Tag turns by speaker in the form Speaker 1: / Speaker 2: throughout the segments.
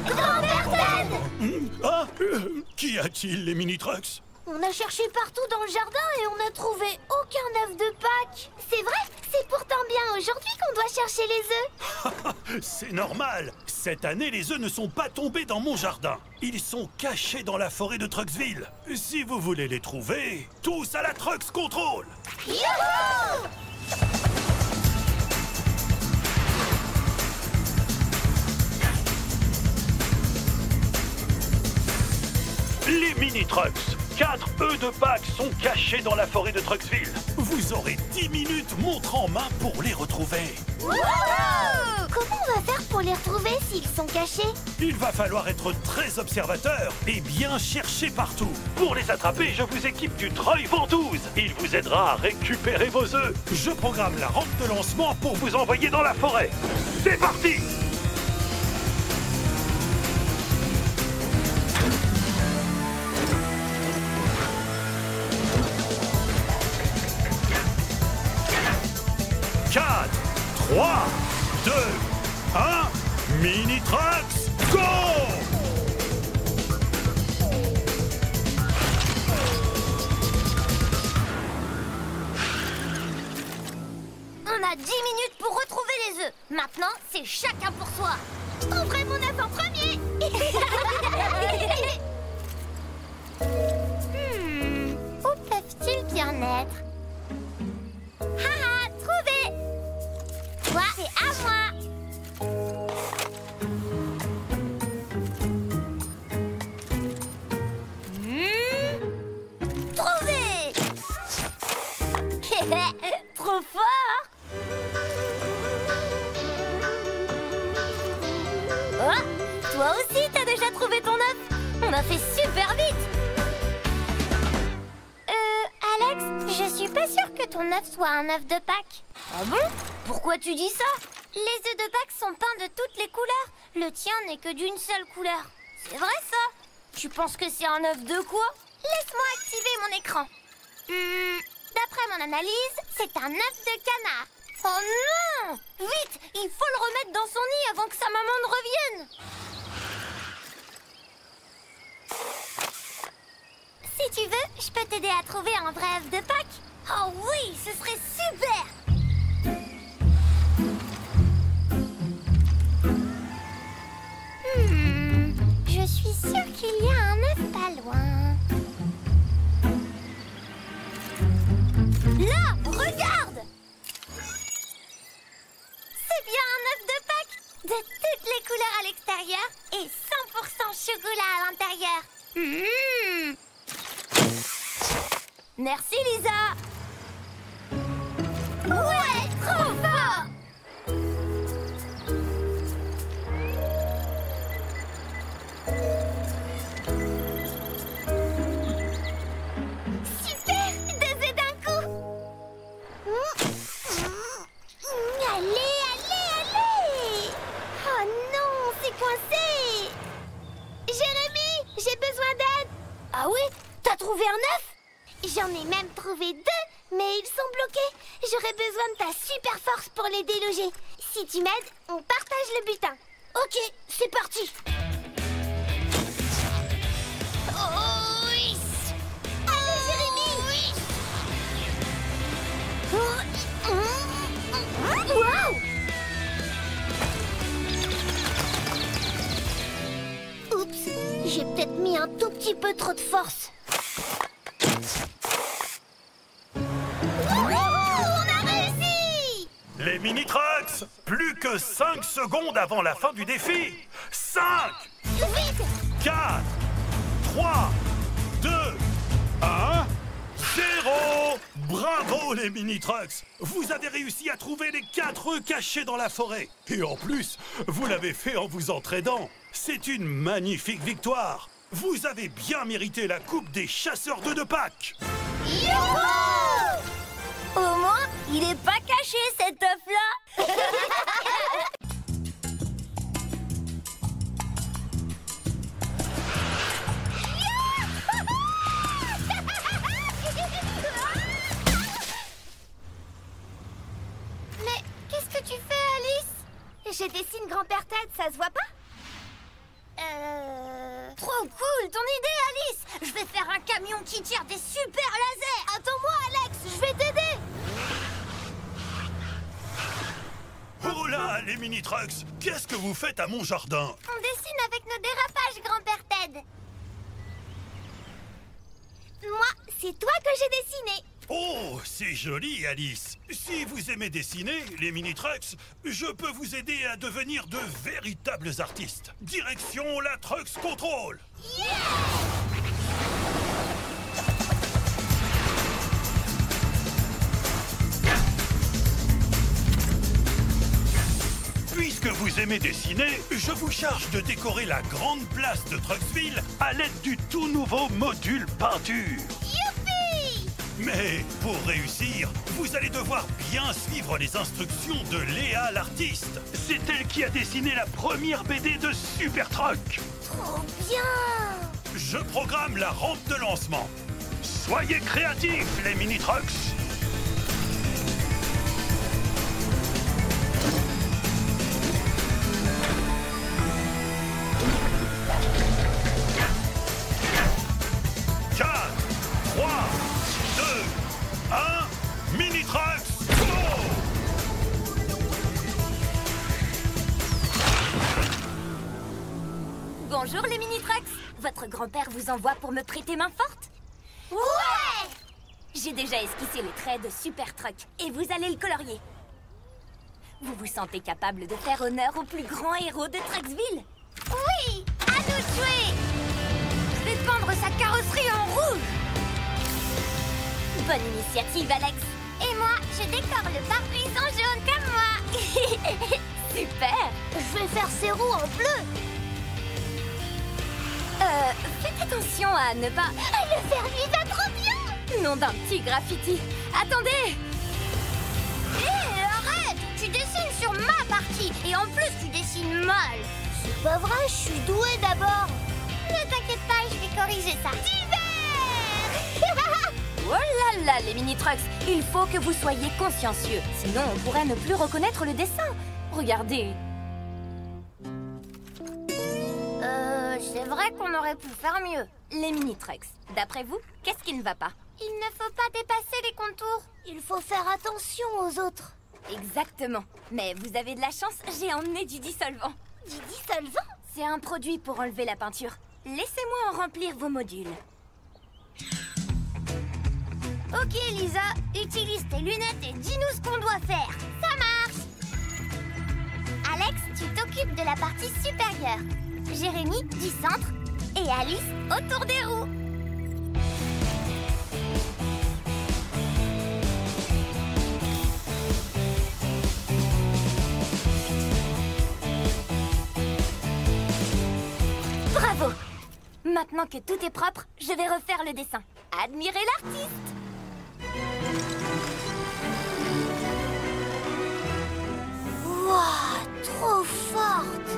Speaker 1: Grand-père Ted!
Speaker 2: Ah, qu'y a-t-il, les mini-trucks?
Speaker 1: On a cherché partout dans le jardin et on n'a trouvé aucun œuf de Pâques. C'est vrai, c'est pourtant bien aujourd'hui qu'on doit chercher les œufs.
Speaker 2: C'est normal. Cette année, les œufs ne sont pas tombés dans mon jardin. Ils sont cachés dans la forêt de Trucksville. Si vous voulez les trouver, tous à la Trucks Control.
Speaker 1: Youhou!
Speaker 2: Les mini-trucks, 4 œufs de Pâques sont cachés dans la forêt de Trucksville. Vous aurez 10 minutes montre en main pour les retrouver.
Speaker 1: Wouhou! Comment on va faire pour les retrouver s'ils sont cachés?
Speaker 2: Il va falloir être très observateur et bien chercher partout. Pour les attraper, je vous équipe du Troy Ventouse. Il vous aidera à récupérer vos œufs. Je programme la rampe de lancement pour vous envoyer dans la forêt. C'est parti! Quatre, 3, 2, 1, Mini Trucks, go!
Speaker 1: On a 10 minutes pour retrouver les œufs. Maintenant, c'est chacun pour soi. Ouvrez mon œuf en premier. Où peuvent-ils bien être? Haha, trouvé! Toi, c'est à moi. Trouvé! Trop fort! Oh, toi aussi, t'as déjà trouvé ton œuf. On a fait super vite. Alex, je suis pas sûre que ton œuf soit un œuf de Pâques. Ah bon? Pourquoi tu dis ça? Les œufs de Pâques sont peints de toutes les couleurs. Le tien n'est que d'une seule couleur. C'est vrai ça? Tu penses que c'est un œuf de quoi? Laisse-moi activer mon écran. D'après mon analyse, c'est un œuf de canard. Oh non! Vite, il faut le remettre dans son nid avant que sa maman ne revienne. Si tu veux, je peux t'aider à trouver un vrai œuf de Pâques. Oh oui, ce serait super! Je suis sûre qu'il y a un œuf pas loin. Là, regarde! C'est bien un œuf de Pâques, de toutes les couleurs à l'extérieur et 100% chocolat à l'intérieur. Merci, Lisa. Ouais, trop fort. Super, 2 œufs d'un coup. Allez, allez, allez. Oh non, c'est coincé. Jérémy, j'ai besoin d'aide. Ah oui? T'as trouvé un œuf? J'en ai même trouvé 2, mais ils sont bloqués. J'aurais besoin de ta super force pour les déloger. Si tu m'aides, on partage le butin. Ok, c'est parti. Oh, oui. Allez, Jérémy. Wow. Oups, j'ai peut-être mis un tout petit peu trop de force.
Speaker 2: Les mini-trucks, plus que 5 secondes avant la fin du défi. 5, 4, 3, 2, 1, 0. Bravo les mini-trucks. Vous avez réussi à trouver les 4 œufs cachés dans la forêt. Et en plus, vous l'avez fait en vous entraînant. C'est une magnifique victoire. Vous avez bien mérité la coupe des chasseurs d'œufs de Pâques.
Speaker 1: Youhou! Au moins, il est pas caché cet œuf-là. Mais qu'est-ce que tu fais, Alice? Je dessine grand-père Ted, ça se voit pas? Trop cool ton idée, Alice! Je vais faire un camion qui tire des super lasers! Attends-moi, Alex, je vais t'aider!
Speaker 2: Oh là, les mini-trucks! Qu'est-ce que vous faites à mon jardin?
Speaker 1: On dessine avec nos dérapages, grand-père Ted! Moi, c'est toi que j'ai dessiné!
Speaker 2: Oh, c'est joli, Alice! Si vous aimez dessiner, les mini-trucks, je peux vous aider à devenir de véritables artistes. Direction la Trucks Control!
Speaker 1: Yeah!
Speaker 2: Puisque vous aimez dessiner, je vous charge de décorer la grande place de Trucksville à l'aide du tout nouveau module peinture.
Speaker 1: Youpi!
Speaker 2: Mais pour réussir, vous allez devoir bien suivre les instructions de Léa l'artiste. C'est elle qui a dessiné la première BD de Super Truck.
Speaker 1: Trop bien!
Speaker 2: Je programme la rampe de lancement. Soyez créatifs, les mini-trucks.
Speaker 3: Bonjour les mini-trucks. Votre grand-père vous envoie pour me prêter main forte?
Speaker 1: Ouais!
Speaker 3: J'ai déjà esquissé les traits de Super Truck et vous allez le colorier. Vous vous sentez capable de faire honneur au plus grand héros de Trucksville?
Speaker 1: Oui! À nous de jouer! Je vais peindre sa carrosserie en rouge!
Speaker 3: Bonne initiative, Alex!
Speaker 1: Et moi, je décore le pare-brise en jaune comme moi!
Speaker 3: Super!
Speaker 1: Je vais faire ses roues en bleu!
Speaker 3: Faites attention à ne pas...
Speaker 1: Le vernis va trop bien!
Speaker 3: Nom d'un petit graffiti! Attendez!
Speaker 1: Hé, arrête! Tu dessines sur ma partie et en plus tu dessines mal! C'est pas vrai, je suis douée d'abord! Ne t'inquiète pas, je vais corriger ça! D'hiver!
Speaker 3: Oh là là, les mini-trucks! Il faut que vous soyez consciencieux, sinon on pourrait ne plus reconnaître le dessin. Regardez!
Speaker 1: C'est vrai qu'on aurait pu faire mieux.
Speaker 3: Les mini-trucks, d'après vous, qu'est-ce qui ne va pas?
Speaker 1: Il ne faut pas dépasser les contours. Il faut faire attention aux autres.
Speaker 3: Exactement. Mais vous avez de la chance, j'ai emmené du dissolvant.
Speaker 1: Du dissolvant?
Speaker 3: C'est un produit pour enlever la peinture. Laissez-moi en remplir vos modules.
Speaker 1: Ok, Lisa, utilise tes lunettes et dis-nous ce qu'on doit faire. Ça marche! Alex, tu t'occupes de la partie supérieure. Jérémy, du centre. Et Alice, autour des roues.
Speaker 3: Bravo! Maintenant que tout est propre, je vais refaire le dessin. Admirez l'artiste!
Speaker 1: Waouh, trop forte!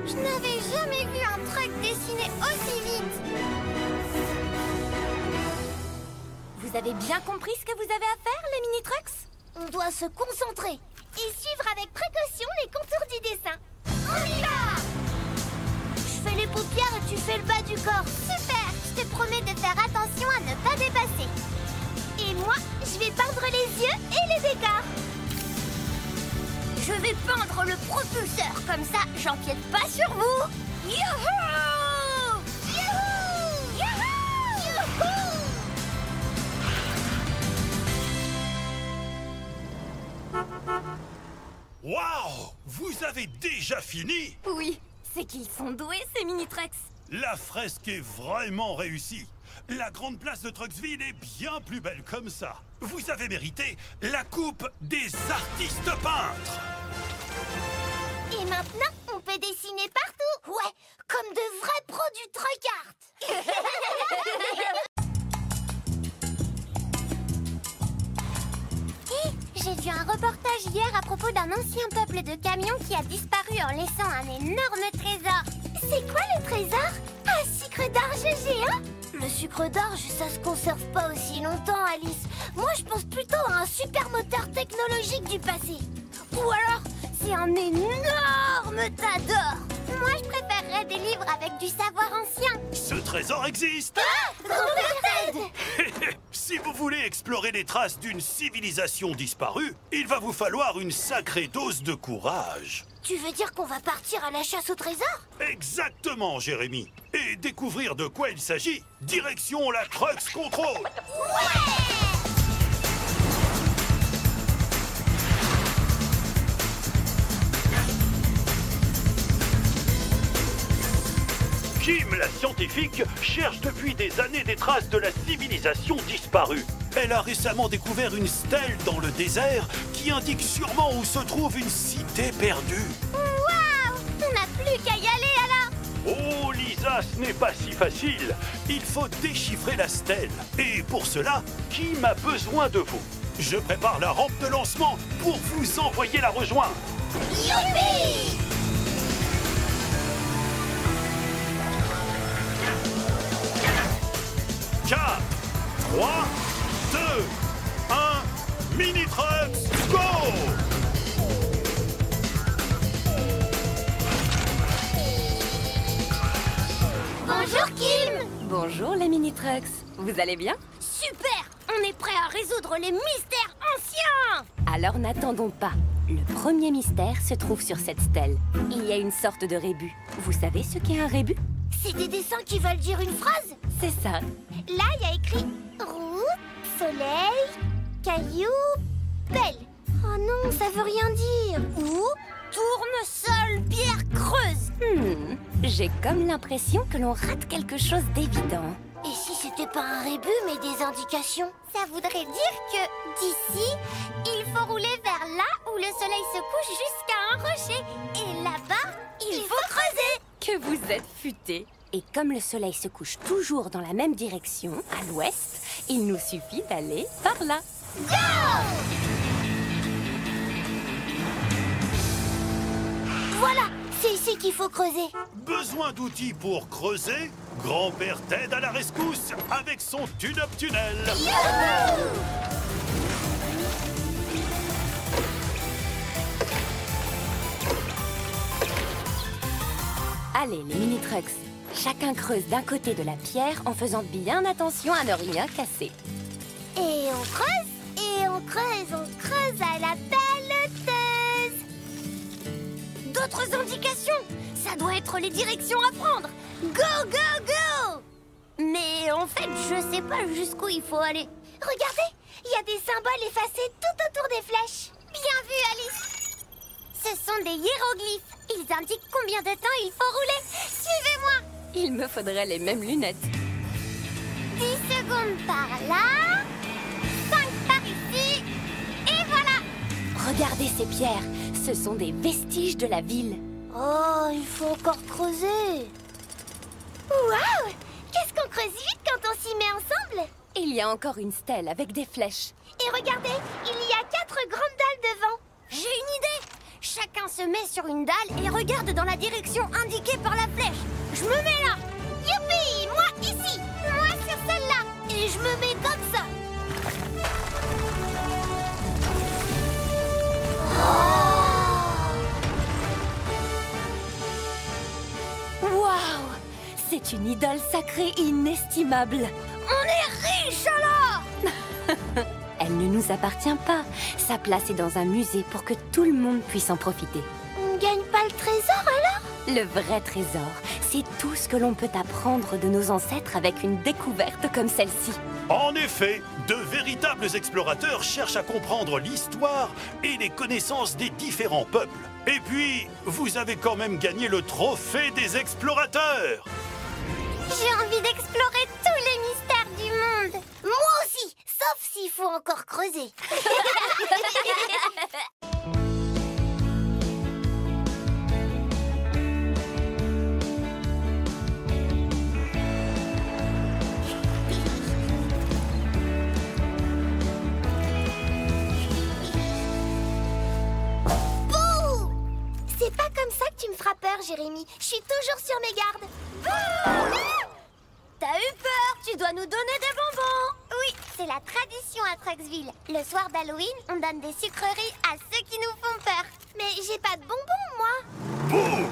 Speaker 1: Je n'avais jamais vu un truck dessiné aussi vite!
Speaker 3: Vous avez bien compris ce que vous avez à faire, les mini-trucks?
Speaker 1: On doit se concentrer et suivre avec précaution les contours du dessin. On y va! Je fais les paupières et tu fais le bas du corps. Super! Je te promets de faire attention à ne pas dépasser. Et moi, je vais peindre les yeux et les décors. Je vais peindre le propulseur, comme ça, j'empiète pas sur vous. Youhou! Youhou! Youhou! Youhou!
Speaker 2: Waouh! Vous avez déjà fini?
Speaker 3: Oui, c'est qu'ils sont doués, ces mini-trucks.
Speaker 2: La fresque est vraiment réussie. La grande place de Trucksville est bien plus belle comme ça. Vous avez mérité la coupe des artistes peintres.
Speaker 1: Et maintenant, on peut dessiner partout. Ouais, comme de vrais pros du truck art. Hé, j'ai vu un reportage hier à propos d'un ancien peuple de camions qui a disparu en laissant un énorme trésor. C'est quoi le trésor? Un sucre d'orge géant? Le sucre d'orge, ça se conserve pas aussi longtemps, Alice. Moi, je pense plutôt à un super moteur technologique du passé. Ou alors, c'est c'est un énorme tas d'or. Moi, je préférerais des livres avec du savoir ancien.
Speaker 2: Ce trésor existe.
Speaker 1: Grand-père Ted!
Speaker 2: Si vous voulez explorer les traces d'une civilisation disparue, il va vous falloir une sacrée dose de courage.
Speaker 1: Tu veux dire qu'on va partir à la chasse au trésor?
Speaker 2: Exactement, Jérémy. Et découvrir de quoi il s'agit. Direction la Crux Control. Kim, la scientifique, cherche depuis des années des traces de la civilisation disparue. Elle a récemment découvert une stèle dans le désert qui indique sûrement où se trouve une cité perdue.
Speaker 1: Waouh! On n'a plus qu'à y aller alors!
Speaker 2: Oh, Lisa, ce n'est pas si facile. Il faut déchiffrer la stèle. Et pour cela, Kim a besoin de vous. Je prépare la rampe de lancement pour vous envoyer la rejoindre.
Speaker 1: Youpi!
Speaker 2: 4, 3, 2, 1, Mini-Trucks, go!
Speaker 1: Bonjour Kim!
Speaker 3: Bonjour les mini-trucks. Vous allez bien?
Speaker 1: Super! On est prêt à résoudre les mystères anciens!
Speaker 3: Alors n'attendons pas. Le premier mystère se trouve sur cette stèle. Il y a une sorte de rébus. Vous savez ce qu'est un rébus?
Speaker 1: C'est des dessins qui veulent dire une phrase?
Speaker 3: C'est ça.
Speaker 1: Là, il y a écrit route, soleil, caillou, pelle. Oh non, ça veut rien dire. Ou tournesol, pierre creuse.
Speaker 3: J'ai comme l'impression que l'on rate quelque chose d'évident.
Speaker 1: Et si c'était pas un rébus, mais des indications? Ça voudrait dire que d'ici, il faut rouler vers là où le soleil se couche jusqu'à un rocher. Et là-bas, il faut creuser.
Speaker 3: Que vous êtes futés. Et comme le soleil se couche toujours dans la même direction, à l'ouest, il nous suffit d'aller par là.
Speaker 1: Go! Voilà, c'est ici qu'il faut creuser.
Speaker 2: Besoin d'outils pour creuser? Grand-père Ted à la rescousse avec son tune-up tunnel.
Speaker 3: Allez, les mini-trucks. Chacun creuse d'un côté de la pierre en faisant bien attention à ne rien casser.
Speaker 1: Et on creuse, et on creuse, on creuse à la pelleteuse. D'autres indications? Ça doit être les directions à prendre. Go, go, go! Mais en fait, je sais pas jusqu'où il faut aller. Regardez, il y a des symboles effacés tout autour des flèches. Bien vu, Alice. Ce sont des hiéroglyphes. Ils indiquent combien de temps il faut rouler. Suivez-moi.
Speaker 3: Il me faudrait les mêmes lunettes.
Speaker 1: 10 secondes par là, 5 par ici, et voilà.
Speaker 3: Regardez ces pierres. Ce sont des vestiges de la ville.
Speaker 1: Oh, il faut encore creuser. Waouh! Qu'est-ce qu'on creuse vite quand on s'y met ensemble?
Speaker 3: Il y a encore une stèle avec des flèches.
Speaker 1: Et regardez, il y a 4 grandes dalles devant. J'ai une idée. Chacun se met sur une dalle et regarde dans la direction indiquée par la flèche. Je me mets là. Youpi! Moi ici. Moi sur celle-là. Et je me mets comme ça.
Speaker 3: Waouh! C'est une idole sacrée inestimable.
Speaker 1: On est riche alors!
Speaker 3: Elle ne nous appartient pas. Sa place est dans un musée pour que tout le monde puisse en profiter.
Speaker 1: On ne gagne pas le trésor alors?
Speaker 3: Le vrai trésor, c'est tout ce que l'on peut apprendre de nos ancêtres avec une découverte comme celle-ci.
Speaker 2: En effet, de véritables explorateurs cherchent à comprendre l'histoire et les connaissances des différents peuples. Et puis, vous avez quand même gagné le trophée des explorateurs.
Speaker 1: J'ai envie d'explorer tous les mystères du monde. Moi aussi, sauf s'il faut encore creuser. Bouh! C'est pas comme ça que tu me feras peur, Jérémy. Je suis toujours sur mes gardes. Bouh! T'as eu peur? Tu dois nous donner des bonbons. Oui, C'est la tradition à Trucksville. Le soir d'Halloween, on donne des sucreries à ceux qui nous font peur. Mais j'ai pas de bonbons, moi.
Speaker 2: Bouh!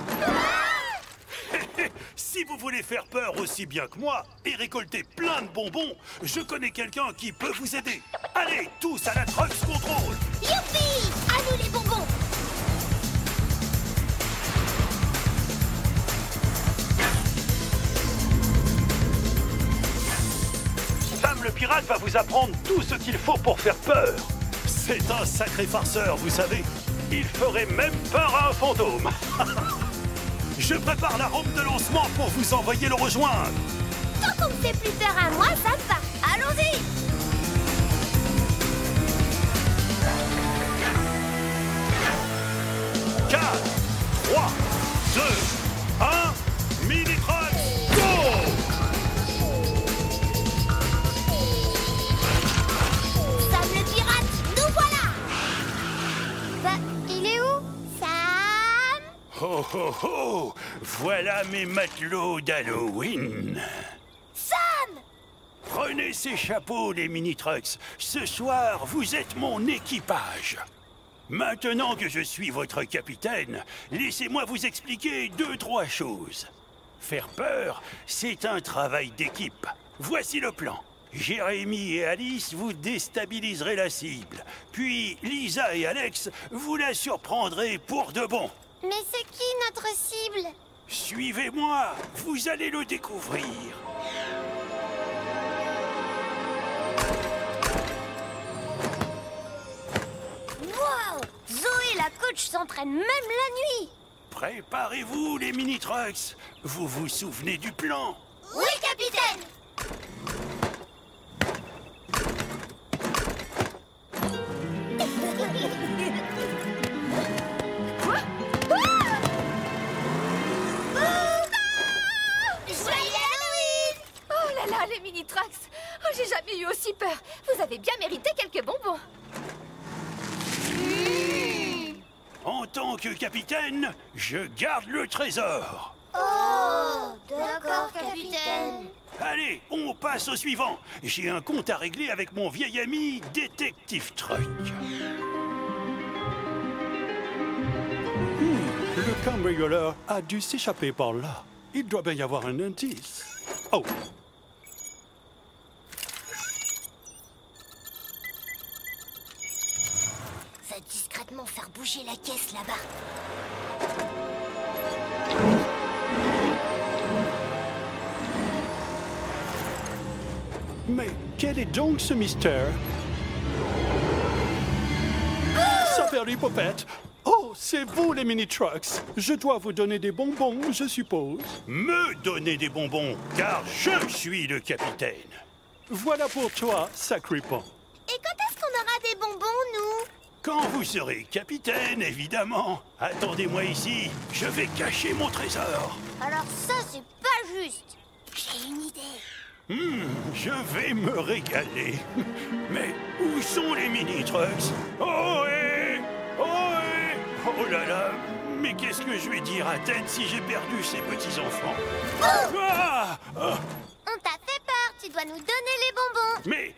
Speaker 2: Si vous voulez faire peur aussi bien que moi et récolter plein de bonbons, je connais quelqu'un qui peut vous aider. Allez, tous à la Trucks Control!
Speaker 1: Youpi! À nous les bonbons!
Speaker 2: Sam le pirate va vous apprendre tout ce qu'il faut pour faire peur. C'est un sacré farceur, vous savez. Il ferait même peur à un fantôme. Je prépare la rampe de lancement pour vous envoyer le rejoindre.
Speaker 1: Tant qu'on me fait plus peur à moi, ça me va. Allons-y!
Speaker 2: Quatre, 3, 2, 1, mini-truck, go!
Speaker 1: Sam le pirate, nous voilà! Bah, il est où? Sam?
Speaker 2: Oh oh oh! Voilà mes matelots d'Halloween.
Speaker 1: Sam!
Speaker 2: Prenez ces chapeaux, les mini-trucks. Ce soir, vous êtes mon équipage. Maintenant que je suis votre capitaine, laissez-moi vous expliquer 2-3 choses. Faire peur, c'est un travail d'équipe. Voici le plan. Jérémy et Alice, vous déstabiliserez la cible. Puis Lisa et Alex, vous la surprendrez pour de bon.
Speaker 1: Mais c'est qui notre cible?
Speaker 2: Suivez-moi, vous allez le découvrir.
Speaker 1: Wow! Zoé, la coach, s'entraîne même la nuit!
Speaker 2: Préparez-vous, les mini-trucks. Vous vous souvenez du plan?
Speaker 1: Oui, capitaine!
Speaker 3: Oh là là, les mini-trucks! Oh, j'ai jamais eu aussi peur. Vous avez bien mérité quelques bonbons.
Speaker 2: En tant que capitaine, je garde le trésor.
Speaker 1: Oh, d'accord, capitaine.
Speaker 2: Allez, on passe au suivant. J'ai un compte à régler avec mon vieil ami, Détective Truck. Le cambrioleur a dû s'échapper par là. Il doit bien y avoir un indice. Oh!
Speaker 1: Va discrètement faire bouger la caisse là-bas.
Speaker 2: Mais quel est donc ce mystère? Saperlipopette! Oh, c'est vous les mini-trucks! Je dois vous donner des bonbons, je suppose. Me donner des bonbons, car je suis le capitaine. Voilà pour toi, Sacripant.
Speaker 1: Et quand est-ce qu'on aura des bonbons, nous?
Speaker 2: Quand vous serez capitaine, évidemment. Attendez-moi ici, je vais cacher mon trésor.
Speaker 1: Alors ça, c'est pas juste. J'ai une idée.
Speaker 2: Je vais me régaler. Mais où sont les mini-trucks? Oh, hé! Oh, hé! Oh là là! Mais qu'est-ce que je vais dire à Ted si j'ai perdu ces petits-enfants? Ah! Ah!
Speaker 1: On t'a fait peur, tu dois nous donner les bonbons.
Speaker 2: Mais...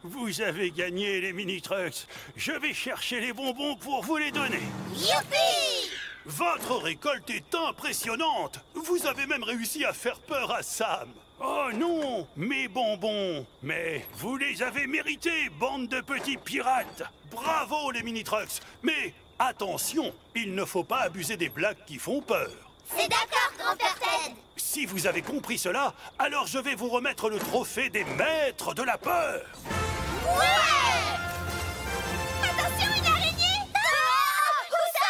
Speaker 2: Vous avez gagné, les mini-trucks. Je vais chercher les bonbons pour vous les donner.
Speaker 1: Youpi!
Speaker 2: Votre récolte est impressionnante. Vous avez même réussi à faire peur à Sam. Oh non, mes bonbons. Mais vous les avez mérités, bande de petits pirates. Bravo, les mini-trucks. Mais attention, il ne faut pas abuser des blagues qui font peur.
Speaker 1: C'est d'accord, grand-père Ted.
Speaker 2: Si vous avez compris cela, alors je vais vous remettre le trophée des maîtres de la peur.
Speaker 1: Ouais! Attention, une araignée! Ah! Où ça?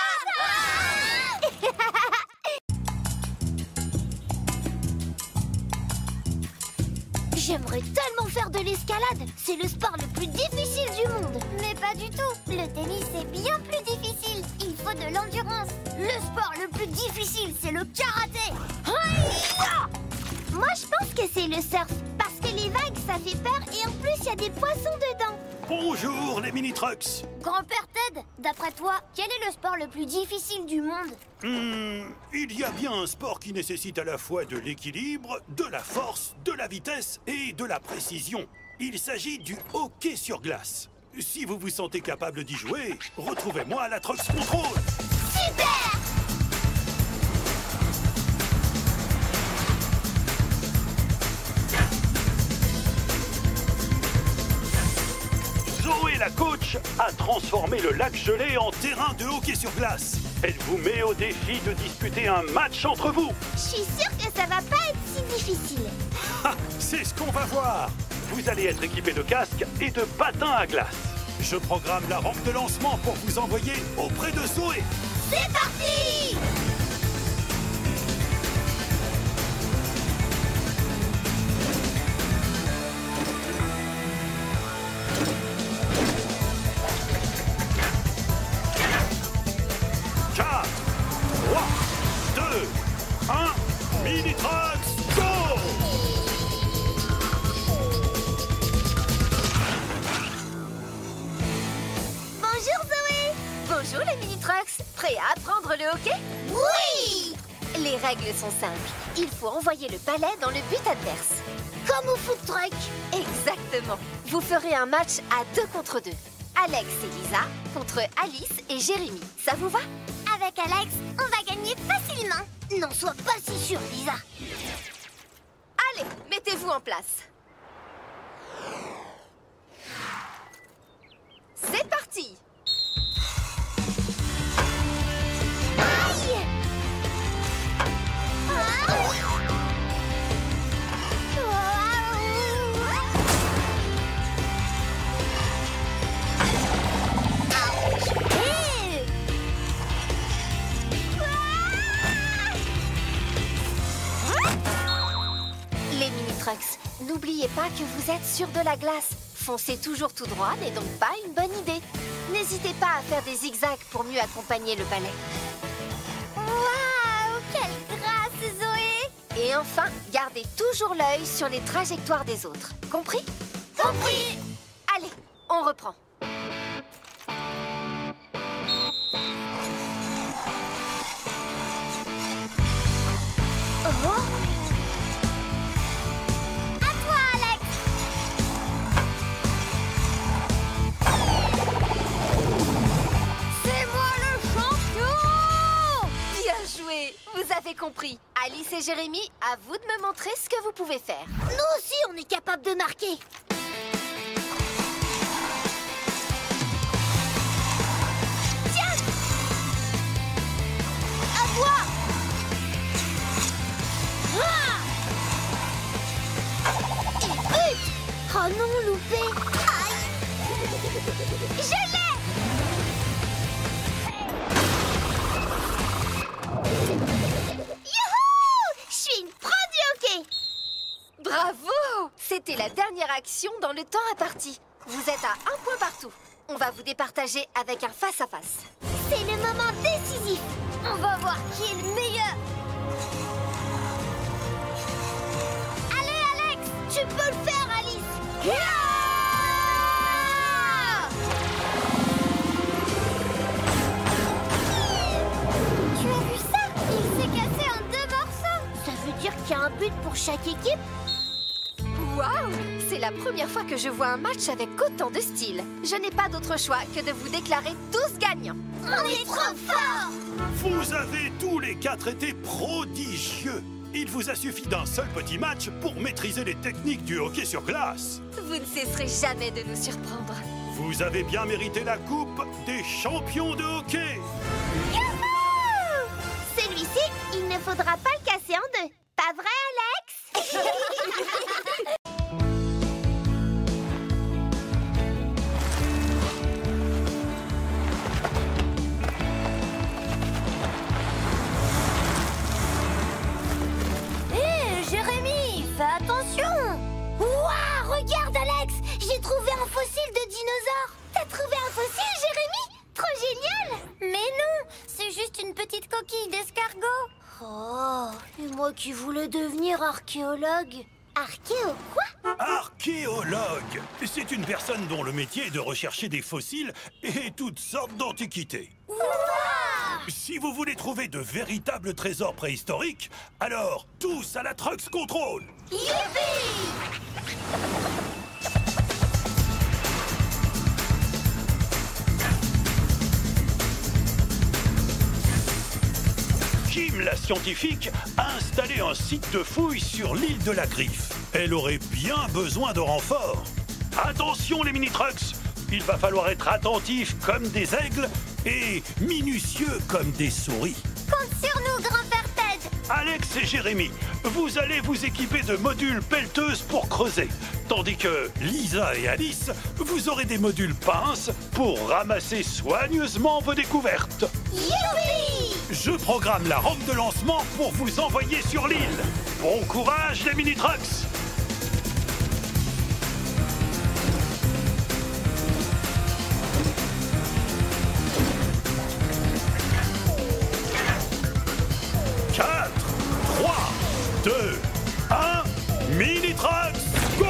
Speaker 1: J'aimerais tellement faire de l'escalade. C'est le sport le plus difficile du monde. Mais pas du tout. Le tennis est bien plus difficile. Il faut de l'endurance. Le sport le plus difficile, c'est le karaté. Hi-ya! Moi, je pense que c'est le surf. Parce que les vagues, ça fait peur. Et en plus, il y a des poissons dedans.
Speaker 2: Bon Bonjour les mini-trucks.
Speaker 1: Grand-père Ted, d'après toi, quel est le sport le plus difficile du monde?
Speaker 2: Il y a bien un sport qui nécessite à la fois de l'équilibre, de la force, de la vitesse et de la précision. Il s'agit du hockey sur glace. Si vous vous sentez capable d'y jouer, retrouvez-moi à la Trucks Control.
Speaker 1: Super!
Speaker 2: Zoé, la coach, a transformé le lac gelé en terrain de hockey sur glace. Elle vous met au défi de disputer un match entre vous.
Speaker 1: Je suis sûre que ça va pas être si difficile.
Speaker 2: Ah, c'est ce qu'on va voir. Vous allez être équipé de casques et de patins à glace. Je programme la rampe de lancement pour vous envoyer auprès de Zoé.
Speaker 1: C'est parti!
Speaker 2: Mini-Trucks, go!
Speaker 3: Bonjour Zoé! Bonjour les mini-trucks! Prêts à apprendre le hockey?
Speaker 1: Oui!
Speaker 3: Les règles sont simples. Il faut envoyer le balai dans le but adverse.
Speaker 1: Comme au foot truck.
Speaker 3: Exactement. Vous ferez un match à 2 contre 2. Alex et Lisa contre Alice et Jérémy. Ça vous va?
Speaker 1: Avec Alex, on va gagner facilement. N'en sois pas si sûre, Lisa.
Speaker 3: Allez, mettez-vous en place. C'est parti!
Speaker 1: Aïe!
Speaker 3: Les mini-trucks, n'oubliez pas que vous êtes sur de la glace. Foncer toujours tout droit n'est donc pas une bonne idée. N'hésitez pas à faire des zigzags pour mieux accompagner le balai.
Speaker 1: Waouh! Quelle grâce, Zoé!
Speaker 3: Et enfin, gardez toujours l'œil sur les trajectoires des autres. Compris?
Speaker 1: Compris!
Speaker 3: Allez, on reprend.
Speaker 1: Oh! À toi, Alex! C'est moi le champion!
Speaker 3: Bien joué! Vous avez compris. Alice et Jérémy, à vous de me montrer ce que vous pouvez faire.
Speaker 1: Nous aussi, on est capable de marquer. Tiens! À toi! Ah! Et but! Oh non, loupé! Aïe! Je l'ai! Youhou! Je suis une pro du hockey!
Speaker 3: Bravo! C'était la dernière action dans le temps imparti. Vous êtes à 1 point partout. On va vous départager avec un face-à-face.
Speaker 1: C'est le moment décisif! On va voir qui est le meilleur! Allez, Alex! Tu peux le faire, Alice! Yeah! Tu as vu ça? Il s'est cassé en 2 morceaux! Ça veut dire qu'il y a un but pour chaque équipe?
Speaker 3: Waouh! C'est la première fois que je vois un match avec autant de style. Je n'ai pas d'autre choix que de vous déclarer tous gagnants.
Speaker 1: On est trop forts!
Speaker 2: Vous avez tous les 4 été prodigieux. Il vous a suffi d'un seul petit match pour maîtriser les techniques du hockey sur glace.
Speaker 3: Vous ne cesserez jamais de nous surprendre.
Speaker 2: Vous avez bien mérité la coupe des champions de hockey.
Speaker 1: Youhou! Celui-ci, il ne faudra pas le casser en 2. Pas vrai, Alex? Jérémy, fais attention! Ouah, regarde, Alex! J'ai trouvé un fossile de dinosaure! T'as trouvé un fossile, Jérémy? Trop génial! Mais non, c'est juste une petite coquille d'escargot. Oh, et moi qui voulais devenir archéologue. Archéo quoi?
Speaker 2: Archéologue. C'est une personne dont le métier est de rechercher des fossiles et toutes sortes d'antiquités.
Speaker 1: Wow!
Speaker 2: Si vous voulez trouver de véritables trésors préhistoriques, alors tous à la Trucks Control.
Speaker 1: Youpi!
Speaker 2: Kim, la scientifique, a installé un site de fouilles sur l'île de la Griffe. Elle aurait bien besoin de renforts. Attention les mini-trucks, il va falloir être attentif comme des aigles et minutieux comme des souris.
Speaker 1: Compte sur nous, grand-père Ted.
Speaker 2: Alex et Jérémy, vous allez vous équiper de modules pelleteuses pour creuser. Tandis que Lisa et Alice, vous aurez des modules pinces pour ramasser soigneusement vos découvertes.
Speaker 1: Youpi!
Speaker 2: Je programme la rampe de lancement pour vous envoyer sur l'île. Bon courage les mini-trucks! Mini-trucks, go!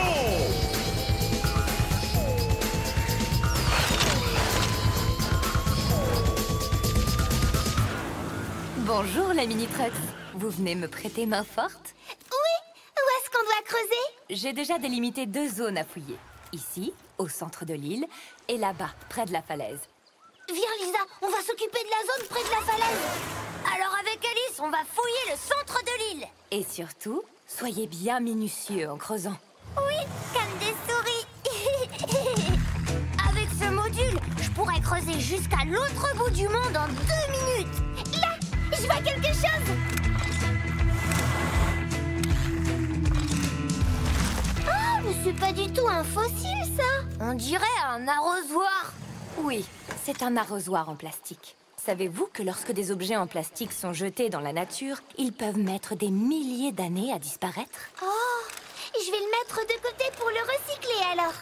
Speaker 4: Bonjour la mini-trucks. Vous venez me prêter main forte?
Speaker 1: Oui, où est-ce qu'on doit creuser?
Speaker 4: J'ai déjà délimité 2 zones à fouiller. Ici, au centre de l'île, et là-bas, près de la falaise.
Speaker 1: Viens Lisa, on va s'occuper de la zone près de la falaise. Alors avec Alice, on va fouiller le centre de l'île.
Speaker 4: Et surtout, soyez bien minutieux en creusant.
Speaker 1: Oui, comme des souris. Avec ce module, je pourrais creuser jusqu'à l'autre bout du monde en 2 minutes. Là, je vois quelque chose. Oh, mais c'est pas du tout un fossile, ça. On dirait un arrosoir.
Speaker 4: Oui, c'est un arrosoir en plastique. Savez-vous que lorsque des objets en plastique sont jetés dans la nature, ils peuvent mettre des milliers d'années à disparaître?
Speaker 1: Oh, je vais le mettre de côté pour le recycler alors.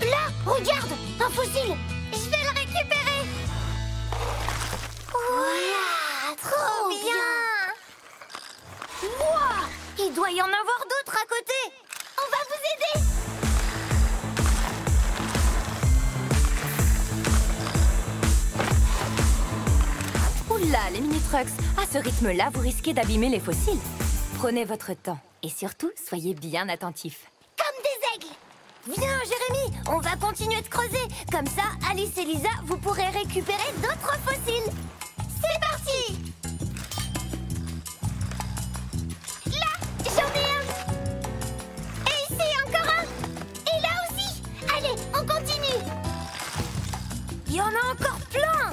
Speaker 1: Là, regarde, un fossile. Je vais le récupérer. Wow, trop bien. Wow, il doit y en avoir d'autres à côté. On va vous aider.
Speaker 4: Oula, les mini-trucks, à ce rythme-là, vous risquez d'abîmer les fossiles. Prenez votre temps et surtout, soyez bien attentifs.
Speaker 1: Comme des aigles. Viens, Jérémy, on va continuer de creuser. Comme ça, Alice et Lisa, vous pourrez récupérer d'autres fossiles. C'est parti. Là, j'en ai un. Et ici, encore un. Et là aussi. Allez, on continue. Il y en a encore plein.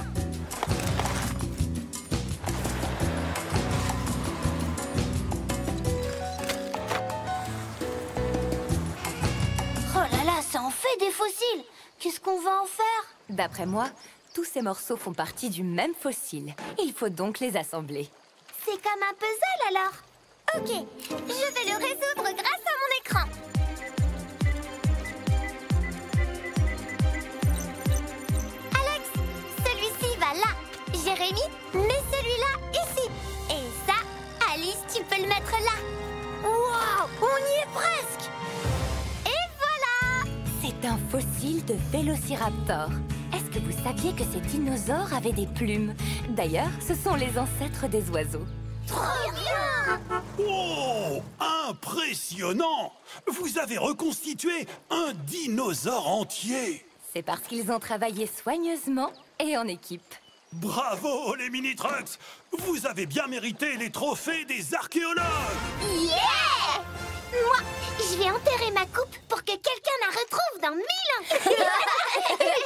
Speaker 1: Oh là là, ça en fait des fossiles. Qu'est-ce qu'on va en faire?
Speaker 4: D'après moi, tous ces morceaux font partie du même fossile. Il faut donc les assembler.
Speaker 1: C'est comme un puzzle alors. Ok, je vais le résoudre grâce à mon écran. Alex, celui-ci va là. Jérémy, mets celui-là ici. Et ça, Alice, tu peux le mettre là. Waouh, on y est presque. Et voilà.
Speaker 4: C'est un fossile de Vélociraptor. Est-ce que vous saviez que ces dinosaures avaient des plumes? D'ailleurs, ce sont les ancêtres des oiseaux.
Speaker 1: Trop bien.
Speaker 2: Oh, impressionnant! Vous avez reconstitué un dinosaure entier.
Speaker 4: C'est parce qu'ils ont travaillé soigneusement et en équipe.
Speaker 2: Bravo les mini-trucks! Vous avez bien mérité les trophées des archéologues!
Speaker 1: Yeah! Moi, je vais enterrer ma coupe pour que quelqu'un la retrouve dans 1000 ans.